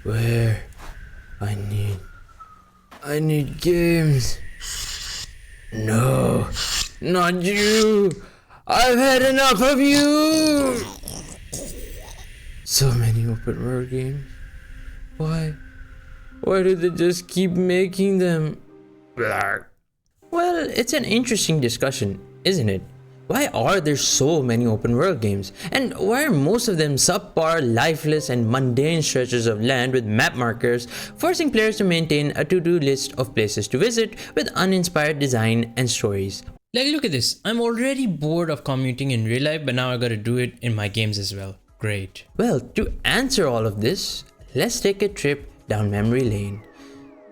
Where? I need games. No, not you. I've had enough of you. So many open world games. Why? Why do they just keep making them? Well, it's an interesting discussion, isn't it? Why are there so many open world games? And why are most of them subpar, lifeless, and mundane stretches of land with map markers, forcing players to maintain a to-do list of places to visit with uninspired design and stories? Like, look at this. I'm already bored of commuting in real life, but now I gotta do it in my games as well. Great. Well, to answer all of this, let's take a trip down memory lane.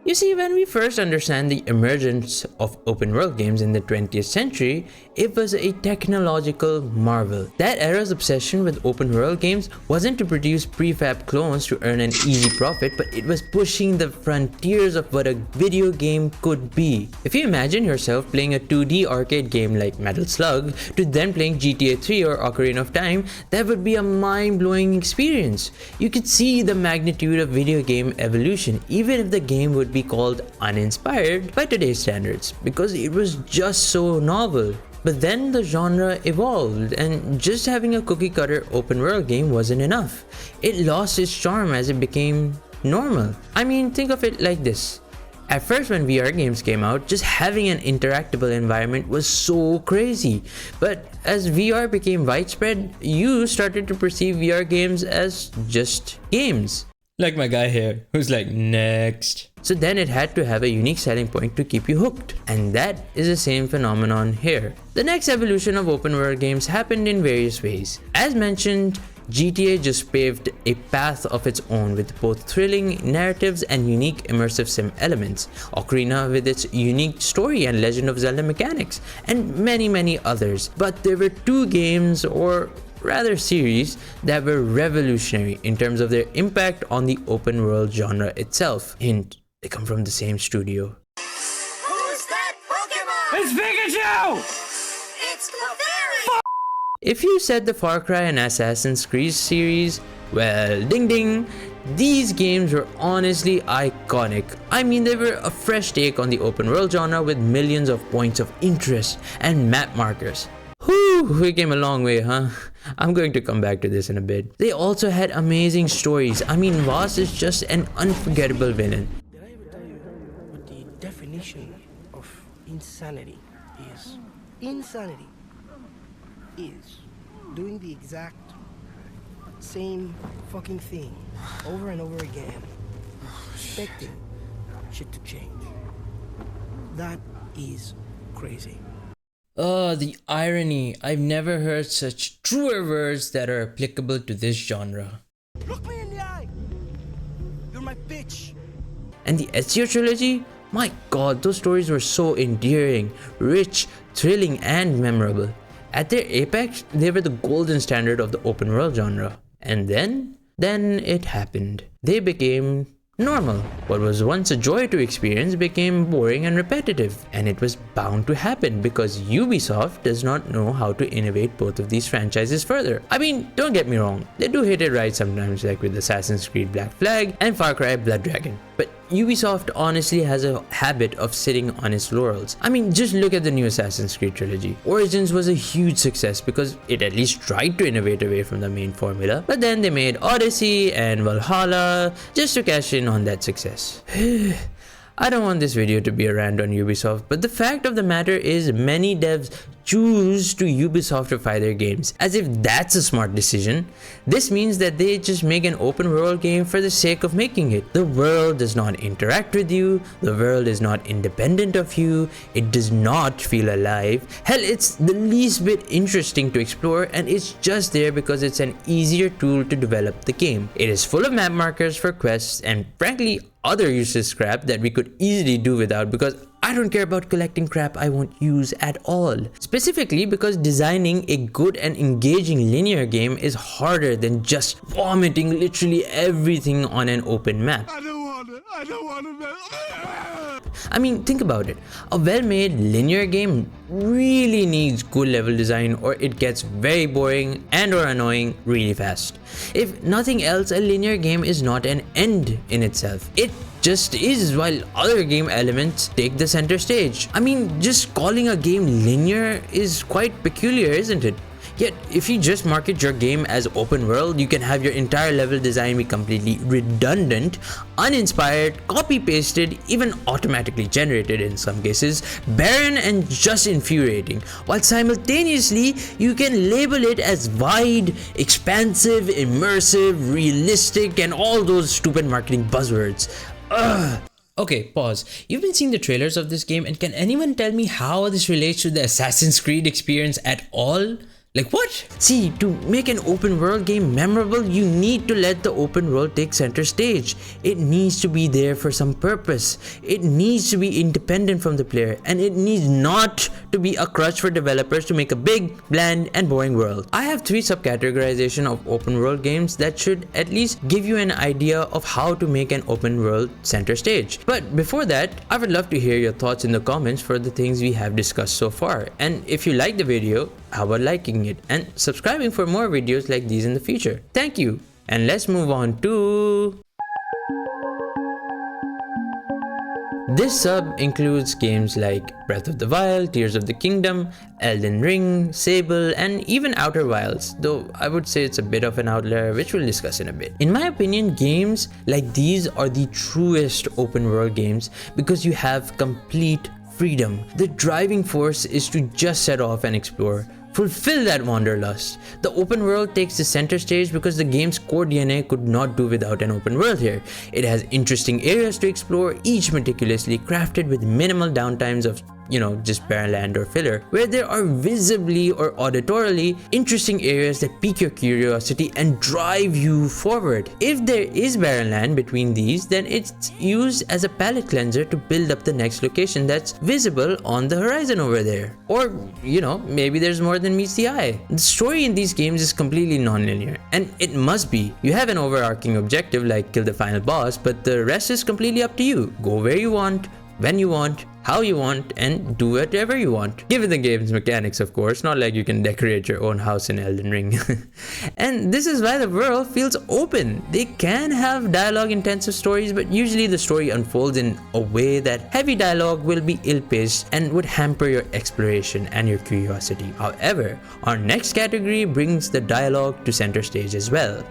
You see, when we first understand the emergence of open world games in the 20th century, it was a technological marvel. That era's obsession with open world games wasn't to produce prefab clones to earn an easy profit, but it was pushing the frontiers of what a video game could be. If you imagine yourself playing a 2D arcade game like Metal Slug to then playing GTA 3 or Ocarina of Time, that would be a mind-blowing experience. You could see the magnitude of video game evolution, even if the game would be called uninspired by today's standards, because it was just so novel. But then the genre evolved, and just having a cookie cutter open world game wasn't enough. It lost its charm as it became normal. I mean, think of it like this. At first, when VR games came out, just having an interactable environment was so crazy. But as VR became widespread, you started to perceive VR games as just games. Like my guy here, who's like, next. So then it had to have a unique selling point to keep you hooked. And that is the same phenomenon here. The next evolution of open world games happened in various ways. As mentioned, GTA just paved a path of its own with both thrilling narratives and unique immersive sim elements. Ocarina with its unique story and Legend of Zelda mechanics, and many others. But there were two games, or rather series, that were revolutionary in terms of their impact on the open world genre itself. Hint, they come from the same studio. Who's that Pokemon? It's Pikachu! It's Clefairy! If you said the Far Cry and Assassin's Creed series, well, ding ding, these games were honestly iconic. I mean, they were a fresh take on the open world genre with millions of points of interest and map markers. Whew, we came a long way, huh? I'm going to come back to this in a bit. They also had amazing stories. I mean, Voss is just an unforgettable villain. Did I ever tell you what the definition of insanity is? Insanity is doing the exact same fucking thing over and over again, expecting shit to change. That is crazy. Oh, the irony. I've never heard such truer words that are applicable to this genre. Look me in the eye! You're my bitch! And the Ezio trilogy? My god, those stories were so endearing, rich, thrilling, and memorable. At their apex, they were the golden standard of the open world genre. And then it happened. They became normal. What was once a joy to experience became boring and repetitive, and it was bound to happen because Ubisoft does not know how to innovate both of these franchises further. I mean, don't get me wrong, they do hit it right sometimes, like with Assassin's Creed Black Flag and Far Cry Blood Dragon. But Ubisoft honestly has a habit of sitting on its laurels. I mean, just look at the new Assassin's Creed trilogy. Origins was a huge success because it at least tried to innovate away from the main formula, but then they made Odyssey and Valhalla just to cash in on that success. I don't want this video to be a rant on Ubisoft, but the fact of the matter is many devs choose to Ubisoftify their games, as if that's a smart decision. This means that they just make an open world game for the sake of making it. The world does not interact with you, the world is not independent of you, it does not feel alive. Hell, it's the least bit interesting to explore, and it's just there because it's an easier tool to develop the game. It is full of map markers for quests and frankly other useless crap that we could easily do without, because I don't care about collecting crap I won't use at all. Specifically because designing a good and engaging linear game is harder than just vomiting literally everything on an open map. I don't want it. I mean, think about it. A well-made linear game really needs good level design or it gets very boring and or annoying really fast. If nothing else, a linear game is not an end in itself. It just is, while other game elements take the center stage. I mean, just calling a game linear is quite peculiar, isn't it? Yet, if you just market your game as open world, you can have your entire level design be completely redundant, uninspired, copy-pasted, even automatically generated in some cases, barren and just infuriating, while simultaneously you can label it as wide, expansive, immersive, realistic, and all those stupid marketing buzzwords. Ugh. Okay, pause. You've been seeing the trailers of this game, and can anyone tell me how this relates to the Assassin's Creed experience at all? Like what? See, to make an open world game memorable, you need to let the open world take center stage. It needs to be there for some purpose. It needs to be independent from the player, and it needs not to be a crutch for developers to make a big, bland, and boring world. I have 3 subcategorization of open world games that should at least give you an idea of how to make an open world center stage. But before that, I would love to hear your thoughts in the comments for the things we have discussed so far. And if you like the video, how about liking it and subscribing for more videos like these in the future. Thank you, and let's move on to... This sub includes games like Breath of the Wild, Tears of the Kingdom, Elden Ring, Sable, and even Outer Wilds, though I would say it's a bit of an outlier, which we'll discuss in a bit. In my opinion, games like these are the truest open world games because you have complete freedom. The driving force is to just set off and explore. Fulfill that wanderlust. The open world takes the center stage because the game's core DNA could not do without an open world here. It has interesting areas to explore, each meticulously crafted with minimal downtimes of just barren land or filler, where there are visibly or auditorily interesting areas that pique your curiosity and drive you forward. If there is barren land between these, then it's used as a palate cleanser to build up the next location that's visible on the horizon over there. Or, maybe there's more than meets the eye. The story in these games is completely non-linear, and it must be. You have an overarching objective like kill the final boss, but the rest is completely up to you. Go where you want, when you want, how you want, and do whatever you want. Given the game's mechanics, of course, not like you can decorate your own house in Elden Ring. And this is why the world feels open. They can have dialogue-intensive stories, but usually the story unfolds in a way that heavy dialogue will be ill-paced and would hamper your exploration and your curiosity. However, our next category brings the dialogue to center stage as well.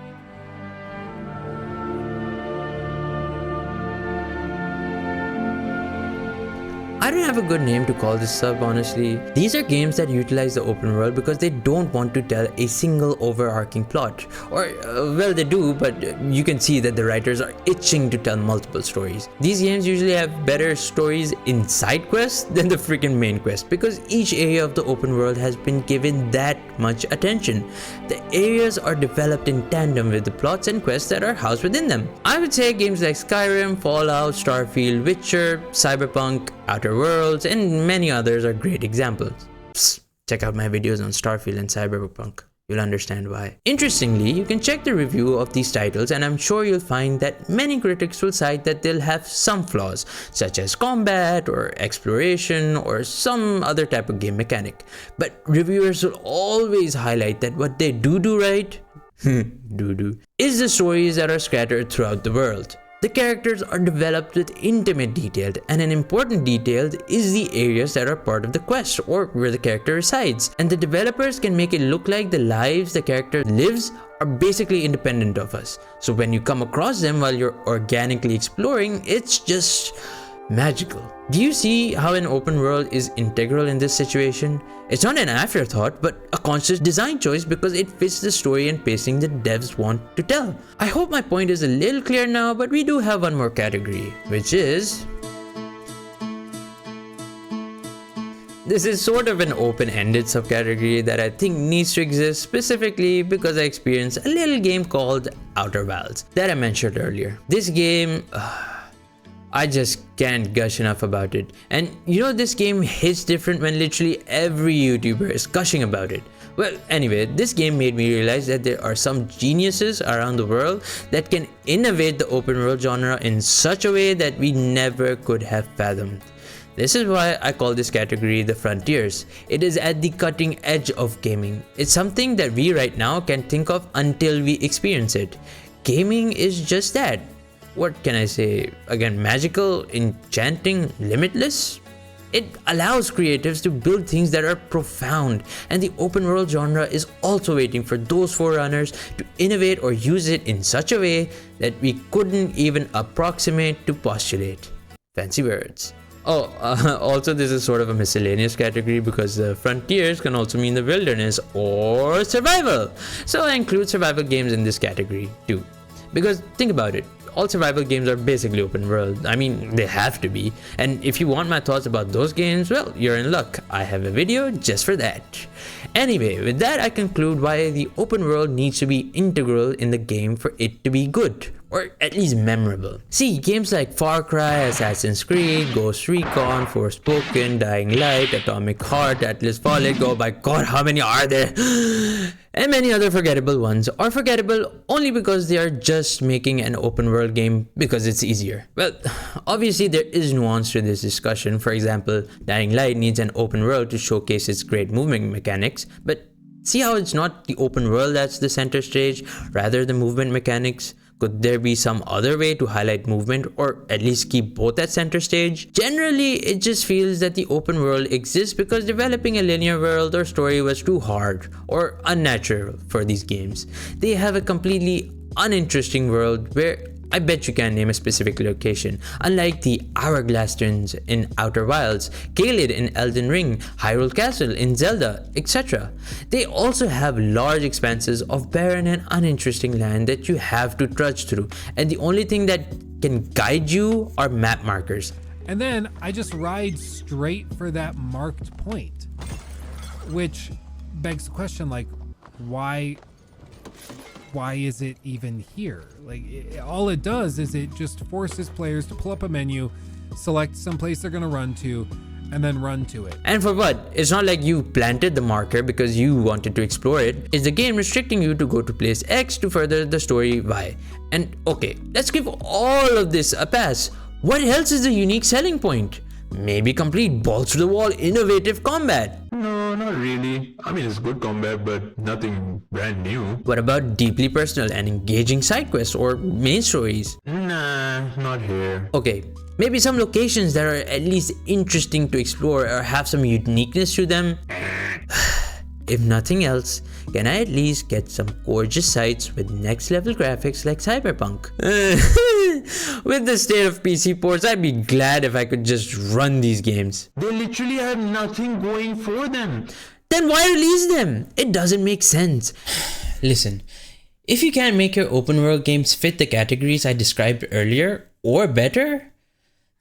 I don't have a good name to call this sub, honestly. These are games that utilize the open world because they don't want to tell a single overarching plot. Or, well, they do, but you can see that the writers are itching to tell multiple stories. These games usually have better stories in side quests than the freaking main quest because each area of the open world has been given that much attention. The areas are developed in tandem with the plots and quests that are housed within them. I would say games like Skyrim, Fallout, Starfield, Witcher, Cyberpunk, Outer Worlds, and many others are great examples. Psst, check out my videos on Starfield and Cyberpunk. You'll understand why. Interestingly, you can check the review of these titles and I'm sure you'll find that many critics will cite that they'll have some flaws, such as combat or exploration or some other type of game mechanic. But reviewers will always highlight that what they do right, is the stories that are scattered throughout the world. The characters are developed with intimate detail, and an important detail is the areas that are part of the quest or where the character resides. And the developers can make it look like the lives the character lives are basically independent of us. So when you come across them while you're organically exploring, it's just magical. Do you see how an open world is integral in this situation? It's not an afterthought, but a conscious design choice because it fits the story and pacing the devs want to tell. I hope my point is a little clear now, but we do have one more category, which is... This is sort of an open-ended subcategory that I think needs to exist specifically because I experienced a little game called Outer Wilds that I mentioned earlier. This game... I just can't gush enough about it. And this game hits different when literally every YouTuber is gushing about it. Well, anyway, this game made me realize that there are some geniuses around the world that can innovate the open world genre in such a way that we never could have fathomed. This is why I call this category the frontiers. It is at the cutting edge of gaming. It's something that we right now can think of until we experience it. Gaming is just that. What can I say? Again, magical, enchanting, limitless? It allows creatives to build things that are profound, and the open world genre is also waiting for those forerunners to innovate or use it in such a way that we couldn't even approximate to postulate. Fancy words. Oh, also this is sort of a miscellaneous category because the frontiers can also mean the wilderness or survival. So I include survival games in this category too. Because think about it, all survival games are basically open world. I mean, they have to be. And if you want my thoughts about those games, well, you're in luck. I have a video just for that. Anyway, with that I conclude why the open world needs to be integral in the game for it to be good. Or at least memorable. See, games like Far Cry, Assassin's Creed, Ghost Recon, Forspoken, Dying Light, Atomic Heart, Atlas Fallen, oh my god, how many are there? And many other forgettable ones, or forgettable only because they are just making an open world game because it's easier. Well, obviously there is nuance to this discussion. For example, Dying Light needs an open world to showcase its great movement mechanics, but see how it's not the open world that's the center stage, rather the movement mechanics? Could there be some other way to highlight movement or at least keep both at center stage? Generally, it just feels that the open world exists because developing a linear world or story was too hard or unnatural for these games. They have a completely uninteresting world where I bet you can name a specific location, unlike the Hourglass Twins in Outer Wilds, Caelid in Elden Ring, Hyrule Castle in Zelda, etc. They also have large expanses of barren and uninteresting land that you have to trudge through, and the only thing that can guide you are map markers. And then I just ride straight for that marked point, which begs the question, like, why is it even here? Like, all it does is it just forces players to pull up a menu, select some place they're gonna run to, and then run to it. And for what? It's not like you planted the marker because you wanted to explore it. It's the game restricting you to go to place X to further the story Y. And okay, let's give all of this a pass. What else is the unique selling point? Maybe complete balls to the wall innovative combat. No, not really. I mean, it's good combat, but nothing brand new. What about deeply personal and engaging side quests or main stories? Nah, not here. Okay, maybe some locations that are at least interesting to explore or have some uniqueness to them. If nothing else, can I at least get some gorgeous sites with next level graphics like Cyberpunk? With the state of PC ports, I'd be glad if I could just run these games. They literally have nothing going for them. Then why release them? It doesn't make sense. Listen, if you can't make your open world games fit the categories I described earlier, or better,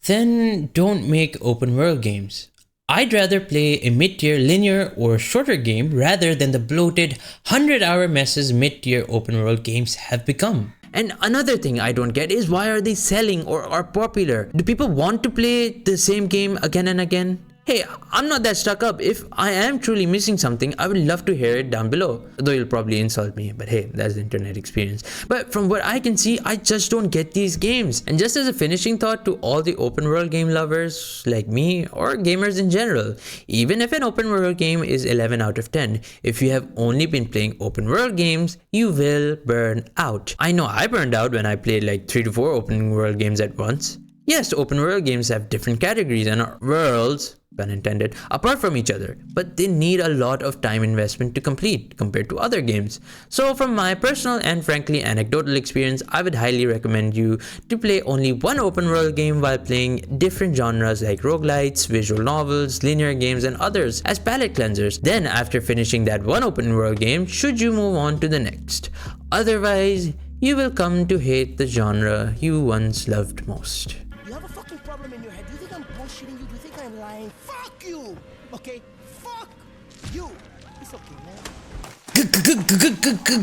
then don't make open world games. I'd rather play a mid-tier linear or shorter game rather than the bloated 100-hour messes mid-tier open world games have become. And another thing I don't get is why are they selling or are popular? Do people want to play the same game again and again? Hey, I'm not that stuck up. If I am truly missing something, I would love to hear it down below. Though you'll probably insult me, but hey, that's the internet experience. But from what I can see, I just don't get these games. And just as a finishing thought to all the open world game lovers like me or gamers in general, even if an open world game is 11 out of 10, if you have only been playing open world games, you will burn out. I know I burned out when I played like 3 to 4 open world games at once. Yes, open world games have different categories and are worlds, pun intended, apart from each other, but they need a lot of time investment to complete compared to other games. So from my personal and frankly anecdotal experience, I would highly recommend you to play only one open world game while playing different genres like roguelites, visual novels, linear games and others as palate cleansers. Then after finishing that one open world game, should you move on to the next. Otherwise, you will come to hate the genre you once loved most. You have a fucking problem in your head. Do you think I'm bullshitting you? Do you think I'm lying? Fuck you! Okay? Fuck you! It's okay, man.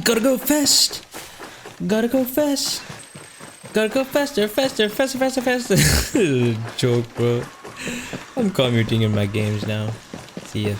Gotta go fast. Gotta go fast. Gotta go faster, faster, faster, faster, faster. Joke, bro. I'm commuting in my games now. See ya.